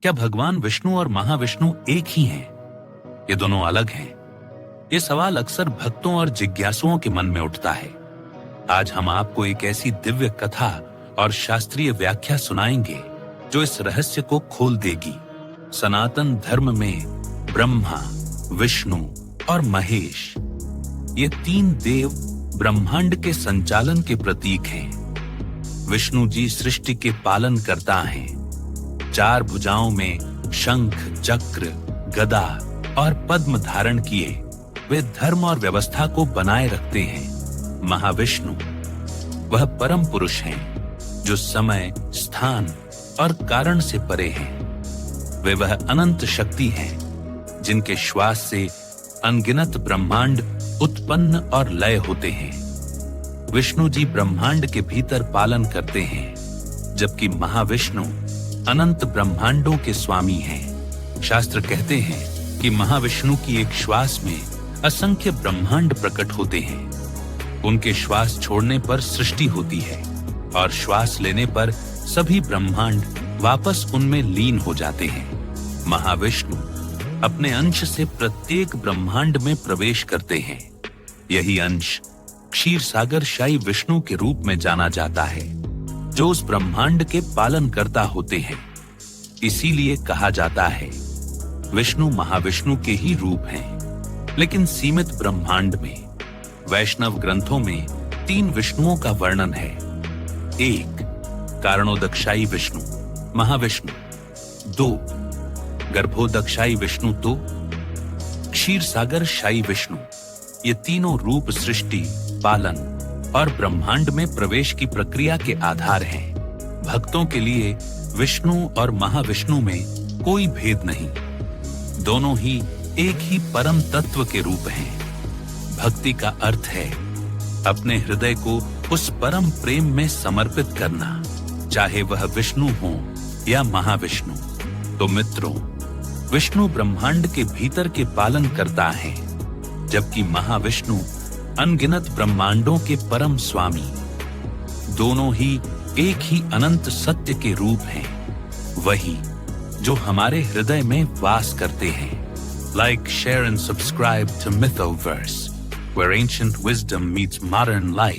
क्या भगवान विष्णु और महाविष्णु एक ही हैं? ये दोनों अलग हैं? ये सवाल अक्सर भक्तों और जिज्ञासुओं के मन में उठता है। आज हम आपको एक ऐसी दिव्य कथा और शास्त्रीय व्याख्या सुनाएंगे जो इस रहस्य को खोल देगी। सनातन धर्म में ब्रह्मा, विष्णु और महेश, ये तीन देव ब्रह्मांड के संचालन के प्रतीक हैं। विष्णु जी सृष्टि के पालन करता हैं। चार भुजाओं में शंख, चक्र, गदा और पद्म धारण किए वे धर्म और व्यवस्था को बनाए रखते हैं। महाविष्णु वह परम पुरुष हैं जो समय, स्थान और कारण से परे हैं। वे वह अनंत शक्ति हैं जिनके श्वास से अनगिनत ब्रह्मांड उत्पन्न और लय होते हैं। विष्णु जी ब्रह्मांड के भीतर पालन करते हैं, जबकि महाविष्णु अनंत ब्रह्मांडों के स्वामी हैं। शास्त्र कहते हैं कि महाविष्णु की एक श्वास में असंख्य ब्रह्मांड प्रकट होते हैं। उनके श्वास छोड़ने पर सृष्टि होती है और श्वास लेने पर सभी ब्रह्मांड वापस उनमें लीन हो जाते हैं। महाविष्णु अपने अंश से प्रत्येक ब्रह्मांड में प्रवेश करते हैं। यही अंश क्षीरसागर शाही विष्णु के रूप में जाना जाता है, जो उस ब्रह्मांड के पालन करता होते हैं। इसीलिए कहा जाता है विष्णु महाविष्णु के ही रूप हैं। लेकिन सीमित ब्रह्मांड में वैष्णव ग्रंथों में तीन विष्णुओं का वर्णन है। एक, कारणोदकशायी विष्णु महाविष्णु। दो, गर्भोदकशायी विष्णु। तो क्षीरसागर शाही विष्णु। ये तीनों रूप सृष्टि, पालन और ब्रह्मांड में प्रवेश की प्रक्रिया के आधार हैं। भक्तों के लिए विष्णु और महाविष्णु में कोई भेद नहीं। दोनों ही एक ही परम तत्व के रूप हैं। भक्ति का अर्थ है अपने हृदय को उस परम प्रेम में समर्पित करना, चाहे वह विष्णु हो या महाविष्णु। तो मित्रों, विष्णु ब्रह्मांड के भीतर के पालन करता है, जबकि महाविष्णु अनगिनत ब्रह्मांडों के परम स्वामी। दोनों ही एक ही अनंत सत्य के रूप हैं, वही जो हमारे हृदय में वास करते हैं। Like, share and subscribe to Mythoverse, where ancient wisdom meets modern life.